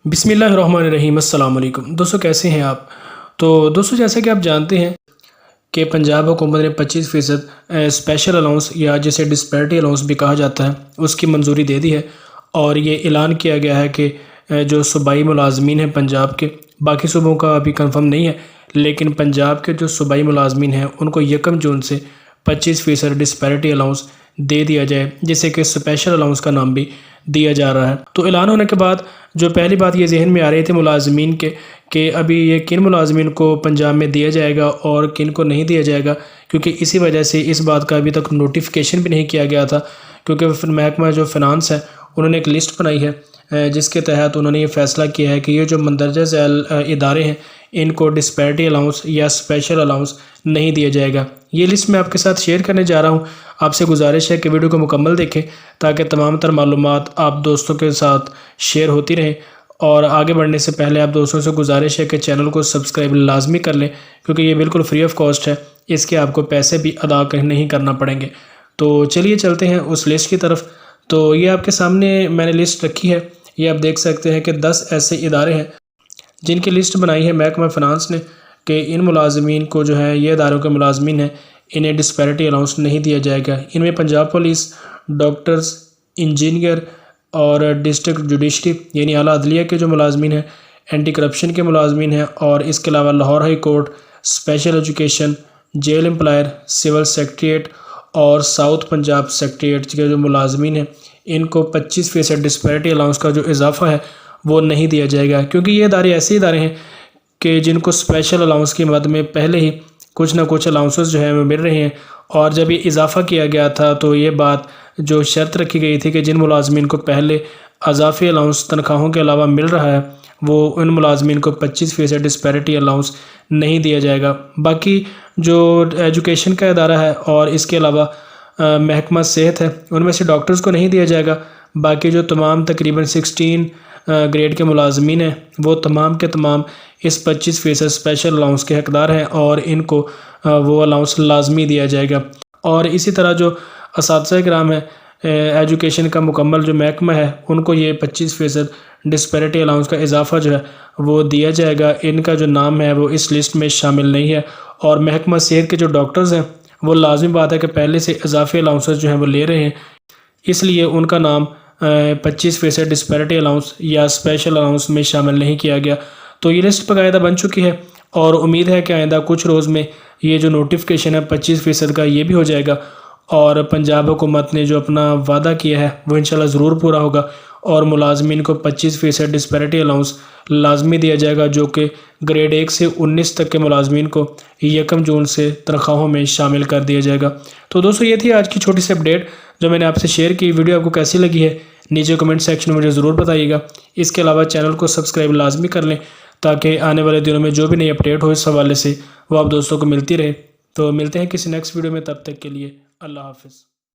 بسم اللہ الرحمن الرحیم۔ السلام علیکم دوستو، کیسے ہیں آپ؟ تو دوستو، جیسا کہ آپ جانتے ہیں کہ پنجاب حکومت نے 25% اسپیشل الاؤنس یا جسے ڈسپیرٹی الاؤنس بھی کہا جاتا ہے اس کی منظوری دے دی ہے، اور یہ اعلان کیا گیا ہے کہ جو صوبائی ملازمین ہیں پنجاب کے، باقی صوبوں کا ابھی کنفرم نہیں ہے، لیکن پنجاب کے جو صوبائی ملازمین ہیں ان کو 1 جون سے 25% ڈسپیرٹی الاؤنس دے دیا جائے، جسے کہ اسپیشل الاؤنس کا نام بھی دیا جا رہا ہے۔ تو اعلان ہونے کے بعد جو پہلی بات یہ ذہن میں آ رہی تھی ملازمین کے کہ ابھی یہ کن ملازمین کو پنجاب میں دیا جائے گا اور کن کو نہیں دیا جائے گا، کیونکہ اسی وجہ سے اس بات کا ابھی تک نوٹیفیکیشن بھی نہیں کیا گیا تھا، کیونکہ محکمہ جو فنانس ہے انہوں نے ایک لسٹ بنائی ہے جس کے تحت انہوں نے یہ فیصلہ کیا ہے کہ یہ جو مندرجہ ذیل ادارے ہیں ان کو ڈسپیرٹی الاؤنس یا اسپیشل الاؤنس نہیں دیا جائے گا۔ یہ لسٹ میں آپ کے ساتھ شیئر کرنے جا رہا ہوں۔ آپ سے گزارش ہے کہ ویڈیو کو مکمل دیکھیں تاکہ تمام تر معلومات آپ دوستوں کے ساتھ شیئر ہوتی رہیں، اور آگے بڑھنے سے پہلے آپ دوستوں سے گزارش ہے کہ چینل کو سبسکرائب لازمی کر لیں، کیونکہ یہ بالکل فری آف کاسٹ ہے، اس کے آپ کو پیسے بھی ادا نہیں کرنا پڑیں گے۔ تو چلیے چلتے ہیں اس لسٹ کی طرف۔ تو یہ آپ کے سامنے میں نے لسٹ رکھی ہے، یہ آپ دیکھ سکتے ہیں کہ 10 ایسے ادارے ہیں جن کی لسٹ بنائی ہے محکمہ فنانس نے کہ ان ملازمین کو جو ہے، یہ اداروں کے ملازمین ہیں، انہیں ڈسپیرٹی الاؤنس نہیں دیا جائے گا۔ ان میں پنجاب پولیس، ڈاکٹرز، انجینئر اور ڈسٹرکٹ جوڈیشری یعنی اعلیٰ عدلیہ کے جو ملازمین ہیں، اینٹی کرپشن کے ملازمین ہیں، اور اس کے علاوہ Lahore high court, special education, jail employer, civil secretariat اور ساؤتھ پنجاب سیکریٹریٹ کے جو ملازمین ہیں ان کو 25% ڈسپیرٹی الاؤنس کا جو اضافہ ہے وہ نہیں دیا جائے گا، کیونکہ یہ ادارے ایسے ادارے ہیں کہ جن کو اسپیشل الاؤنس کی مد میں پہلے ہی کچھ نہ کچھ الاؤنسز جو ہیں وہ مل رہے ہیں، اور جب یہ اضافہ کیا گیا تھا تو یہ بات جو شرط رکھی گئی تھی کہ جن ملازمین کو پہلے اضافی الاؤنس تنخواہوں کے علاوہ مل رہا ہے وہ ان ملازمین کو 25% ڈسپیرٹی الاؤنس نہیں دیا جائے گا۔ باقی جو ایجوکیشن کا ادارہ ہے اور اس کے علاوہ محکمہ صحت ہے، ان میں سے ڈاکٹرز کو نہیں دیا جائے گا۔ باقی جو تمام تقریباً 16 گریڈ کے ملازمین ہیں وہ تمام کے تمام اس 25% اسپیشل الاؤنس کے حقدار ہیں، اور ان کو وہ الاؤنس لازمی دیا جائے گا۔ اور اسی طرح جو اساتذہ کرام ہیں، ایجوکیشن کا مکمل جو محکمہ ہے، ان کو یہ 25% ڈسپیرٹی الاؤنس کا اضافہ جو ہے وہ دیا جائے گا۔ ان کا جو نام ہے وہ اس لسٹ میں شامل نہیں ہے، اور محکمہ صحت کے جو ڈاکٹرز ہیں وہ لازمی بات ہے کہ پہلے سے اضافی الاؤنسز جو ہیں وہ لے رہے ہیں، اس لیے ان کا نام 25% ڈسپیرٹی الاؤنس یا اسپیشل الاؤنس میں شامل نہیں کیا گیا۔ تو یہ لسٹ باقاعدہ بن چکی ہے، اور امید ہے کہ آئندہ کچھ روز میں یہ جو نوٹیفیکیشن ہے 25% کا یہ بھی ہو جائے گا، اور پنجاب حکومت نے جو اپنا وعدہ کیا ہے وہ انشاءاللہ ضرور پورا ہوگا، اور ملازمین کو 25% ڈسپیرٹی الاؤنس لازمی دیا جائے گا، جو کہ گریڈ 1 سے 19 تک کے ملازمین کو 1 جون سے تنخواہوں میں شامل کر دیا جائے گا۔ تو دوستو، یہ تھی آج کی چھوٹی سی اپڈیٹ جو میں نے آپ سے شیئر کی۔ ویڈیو آپ کو کیسی لگی ہے نیچے کمنٹ سیکشن میں مجھے ضرور بتائیے گا۔ اس کے علاوہ چینل کو سبسکرائب لازمی کر لیں تاکہ آنے والے دنوں میں جو بھی نئی اپڈیٹ ہو اس حوالے سے وہ آپ دوستوں کو ملتی رہے۔ تو ملتے ہیں کسی نیکسٹ ویڈیو میں، تب تک کے لیے اللہ حافظ۔